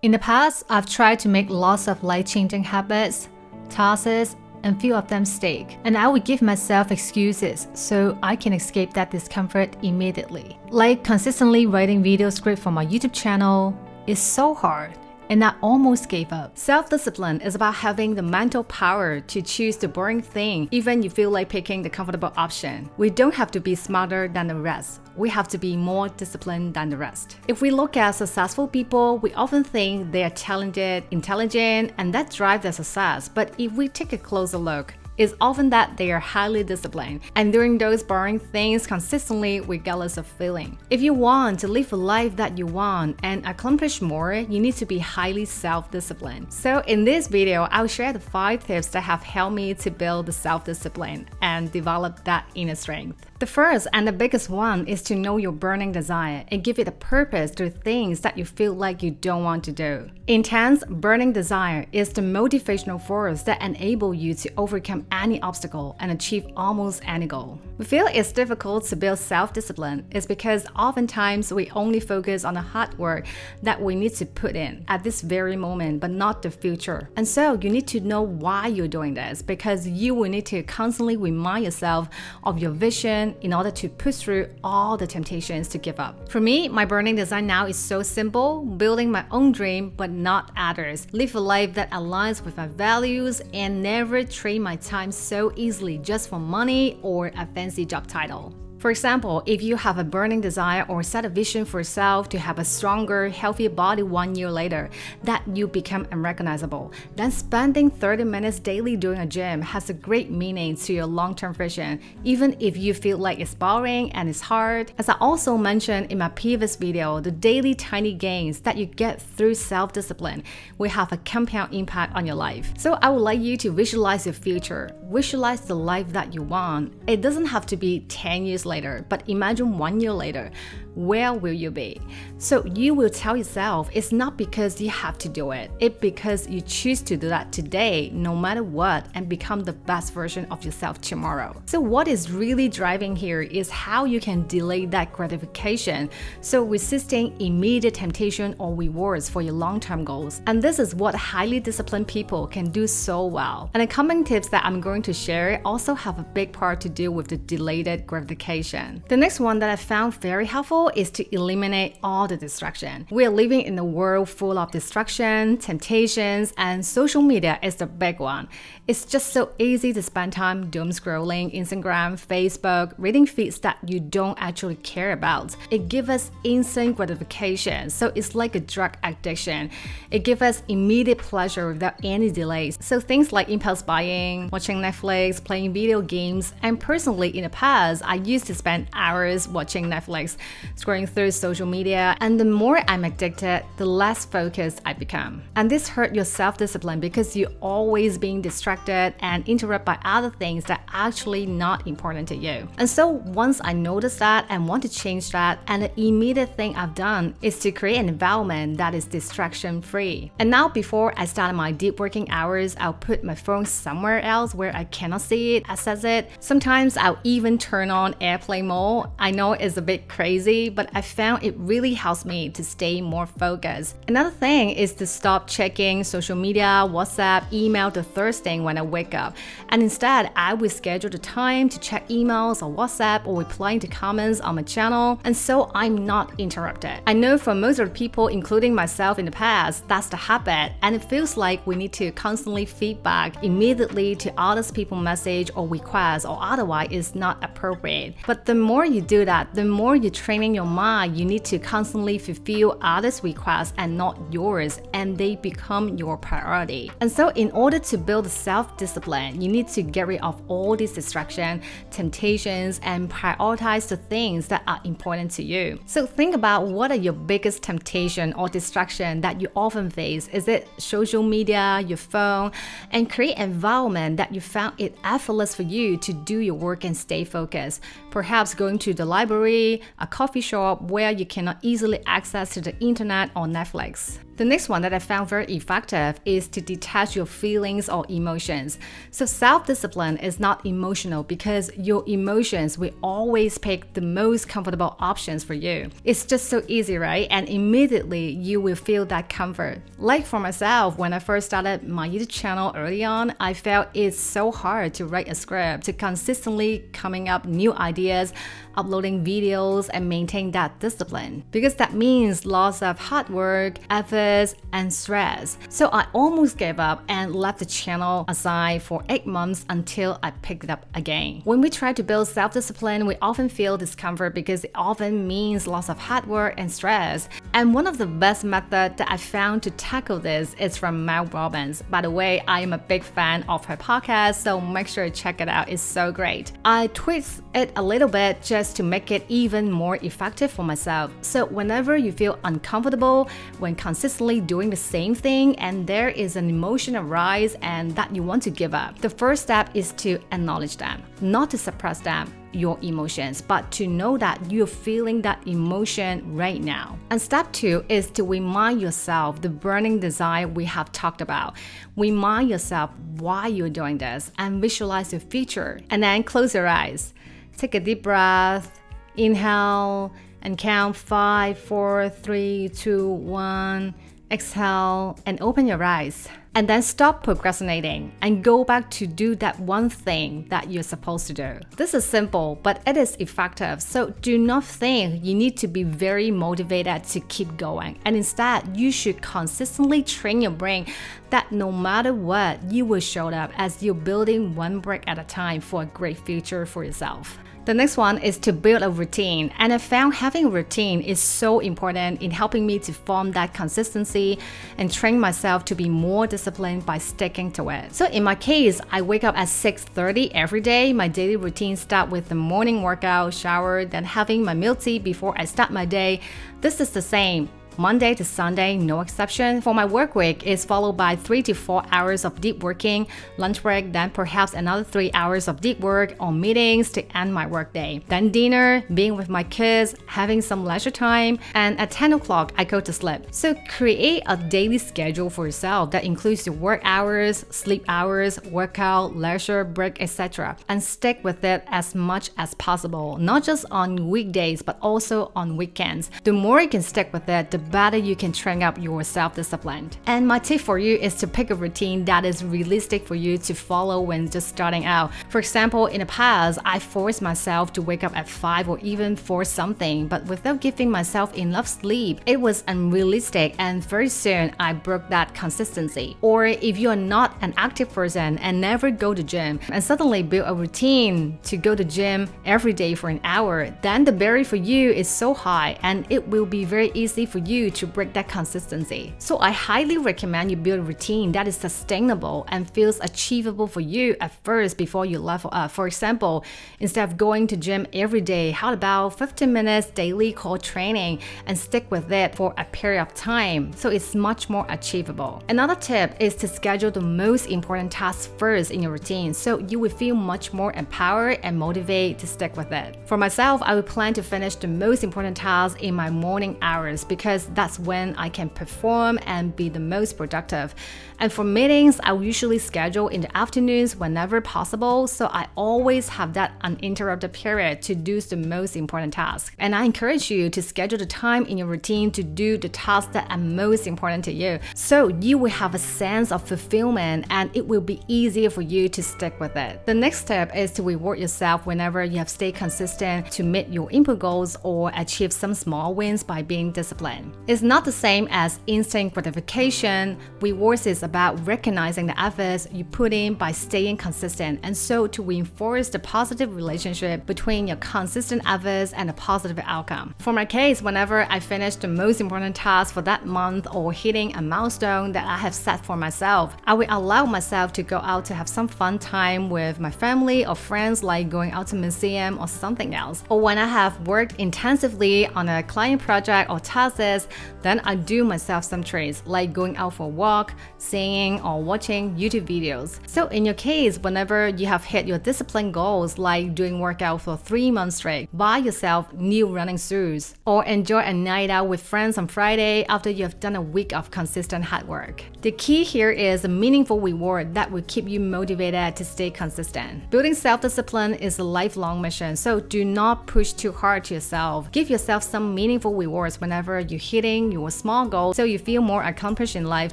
In the past, I've tried to make lots of life-changing habits, tasks, and few of them stick. And I would give myself excuses so I can escape that discomfort immediately. Like consistently writing video script for my YouTube channel is so hard, and I almost gave up. Self-discipline is about having the mental power to choose the boring thing even you feel like picking the comfortable option. We don't have to be smarter than the rest. We have to be more disciplined than the rest. If we look at successful people, we often think they are talented, intelligent, and that drives their success. But if we take a closer look, it's often that they are highly disciplined and doing those boring things consistently regardless of feeling. If you want to live a life that you want and accomplish more, you need to be highly self-disciplined. So in this video, I'll share the 5 tips that have helped me to build the self-discipline and develop that inner strength. The first and the biggest one is to know your burning desire and give it a purpose to things that you feel like you don't want to do. Intense burning desire is the motivational force that enables you to overcome any obstacle and achieve almost any goal. We feel it's difficult to build self-discipline is because oftentimes we only focus on the hard work that we need to put in at this very moment, but not the future. And so you need to know why you're doing this, because you will need to constantly remind yourself of your vision in order to push through all the temptations to give up. For me, my burning desire now is so simple: building my own dream, but not others. Live a life that aligns with my values and never trade my time so easily just for money or a fancy job title. For example, if you have a burning desire or set a vision for yourself to have a stronger, healthier body 1 year later, that you become unrecognizable, then spending 30 minutes daily doing a gym has a great meaning to your long-term vision, even if you feel like it's boring and it's hard. As I also mentioned in my previous video, the daily tiny gains that you get through self-discipline will have a compound impact on your life. So I would like you to visualize your future. Visualize the life that you want. It doesn't have to be 10 years later, but imagine 1 year later. Where will you be? So you will tell yourself it's not because you have to do it, it's because you choose to do that today, no matter what, and become the best version of yourself tomorrow. So what is really driving here is how you can delay that gratification, so resisting immediate temptation or rewards for your long-term goals. And this is what highly disciplined people can do so well. And the common tips that I'm going to share also have a big part to do with the delayed gratification. The next one that I found very helpful is to eliminate all the distraction. We are living in a world full of distraction, temptations, and social media is the big one. It's just so easy to spend time doom scrolling Instagram, Facebook, reading feeds that you don't actually care about. It gives us instant gratification, so it's like a drug addiction. It gives us immediate pleasure without any delays. So things like impulse buying, watching Netflix, playing video games, and personally in the past, I used to spend hours watching Netflix, scrolling through social media, and the more I'm addicted, the less focused I become. And this hurt your self-discipline because you're always being distracted and interrupted by other things that are actually not important to you. And so once I noticed that and want to change that, and the immediate thing I've done is to create an environment that is distraction-free. And now before I start my deep working hours, I'll put my phone somewhere else where I cannot see it, access it. Sometimes I'll even turn on airplane mode. I know it's a bit crazy, but I found it really helps me to stay more focused. Another thing is to stop checking social media, WhatsApp, email the first thing when I wake up. And instead, I will schedule the time to check emails or WhatsApp or replying to comments on my channel, and so I'm not interrupted. I know for most of the people, including myself in the past, that's the habit, and it feels like we need to constantly feedback immediately to others people's message or request, or otherwise it's not appropriate. But the more you do that, the more you're training your mind. You need to constantly fulfill others' requests and not yours, and they become your priority. And so in order to build self-discipline, you need to get rid of all these distractions, temptations, and prioritize the things that are important to you. So think about what are your biggest temptation or distraction that you often face. Is it social media, your phone? And create an environment that you found it effortless for you to do your work and stay focused. Perhaps going to the library, a coffee shop where you cannot easily access to the internet or Netflix. The next one that I found very effective is to detach your feelings or emotions. So self-discipline is not emotional because your emotions will always pick the most comfortable options for you. It's just so easy, right? And immediately you will feel that comfort. Like for myself, when I first started my YouTube channel early on, I felt it's so hard to write a script, to consistently coming up new ideas, uploading videos, and maintain that discipline. Because that means lots of hard work, efforts, and stress. So I almost gave up and left the channel aside for 8 months until I picked it up again. When we try to build self-discipline, we often feel discomfort because it often means lots of hard work and stress. And one of the best methods that I found to tackle this is from Mel Robbins. By the way, I am a big fan of her podcast, so make sure to check it out. It's so great. I tweaked it a little bit just to make it even more effective for myself. So whenever you feel uncomfortable when consistently doing the same thing and there is an emotion arise and that you want to give up, the first step is to acknowledge them, not to suppress them, your emotions, but to know that you're feeling that emotion right now. And step 2 is to remind yourself the burning desire we have talked about. Remind yourself why you're doing this and visualize your future. And then close your eyes. Take a deep breath, inhale, and count 5, 4, 3, 2, 1. Exhale and open your eyes. And then stop procrastinating and go back to do that one thing that you're supposed to do. This is simple, but it is effective. So do not think you need to be very motivated to keep going. And instead, you should consistently train your brain that no matter what, you will show up as you're building one brick at a time for a great future for yourself. The next one is to build a routine, and I found having a routine is so important in helping me to form that consistency and train myself to be more disciplined by sticking to it. So in my case, I wake up at 6:30 every day. My daily routine starts with the morning workout, shower, then having my milk tea before I start my day. This is the same Monday to Sunday, no exception. For my work week, is followed by 3 to 4 hours of deep working, lunch break, then perhaps another 3 hours of deep work or meetings to end my workday. Then dinner, being with my kids, having some leisure time, and at 10 o'clock, I go to sleep. So create a daily schedule for yourself that includes your work hours, sleep hours, workout, leisure, break, etc. And stick with it as much as possible, not just on weekdays, but also on weekends. The more you can stick with it, the better you can train up your self-discipline. And my tip for you is to pick a routine that is realistic for you to follow when just starting out. For example, in the past, I forced myself to wake up at 5 or even 4 something, but without giving myself enough sleep, it was unrealistic and very soon I broke that consistency. Or if you are not an active person and never go to gym and suddenly build a routine to go to gym every day for an hour, then the barrier for you is so high and it will be very easy for you to break that consistency. So I highly recommend you build a routine that is sustainable and feels achievable for you at first before you level up. For example, instead of going to gym every day, how about 15 minutes daily core training and stick with it for a period of time so it's much more achievable. Another tip is to schedule the most important tasks first in your routine so you will feel much more empowered and motivated to stick with it. For myself, I would plan to finish the most important tasks in my morning hours because that's when I can perform and be the most productive. And for meetings, I will usually schedule in the afternoons whenever possible, so I always have that uninterrupted period to do the most important tasks. And I encourage you to schedule the time in your routine to do the tasks that are most important to you, so you will have a sense of fulfillment and it will be easier for you to stick with it. The next step is to reward yourself whenever you have stayed consistent to meet your input goals or achieve some small wins by being disciplined. It's not the same as instant gratification. Rewards is about recognizing the efforts you put in by staying consistent, and so to reinforce the positive relationship between your consistent efforts and a positive outcome. For my case, whenever I finish the most important task for that month or hitting a milestone that I have set for myself, I will allow myself to go out to have some fun time with my family or friends, like going out to a museum or something else. Or when I have worked intensively on a client project or tasks this, then I do myself some treats like going out for a walk, singing, or watching YouTube videos. So in your case, whenever you have hit your discipline goals like doing workout for 3 months straight, buy yourself new running shoes, or enjoy a night out with friends on Friday after you have done a week of consistent hard work. The key here is a meaningful reward that will keep you motivated to stay consistent. Building self-discipline is a lifelong mission, so do not push too hard to yourself. Give yourself some meaningful rewards whenever you're hitting your small goals so you feel more accomplished in life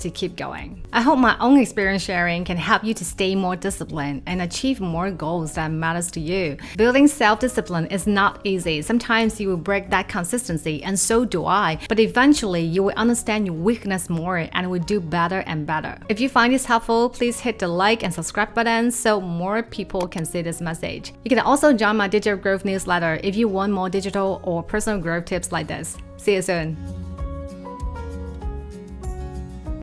to keep going. I hope my own experience sharing can help you to stay more disciplined and achieve more goals that matters to you. Building self-discipline is not easy. Sometimes you will break that consistency, and so do I, but eventually you will understand your weakness more and will do better and better. If you find this helpful, please hit the like and subscribe button so more people can see this message. You can also join my digital growth newsletter if you want more digital or personal growth tips like this. See you soon.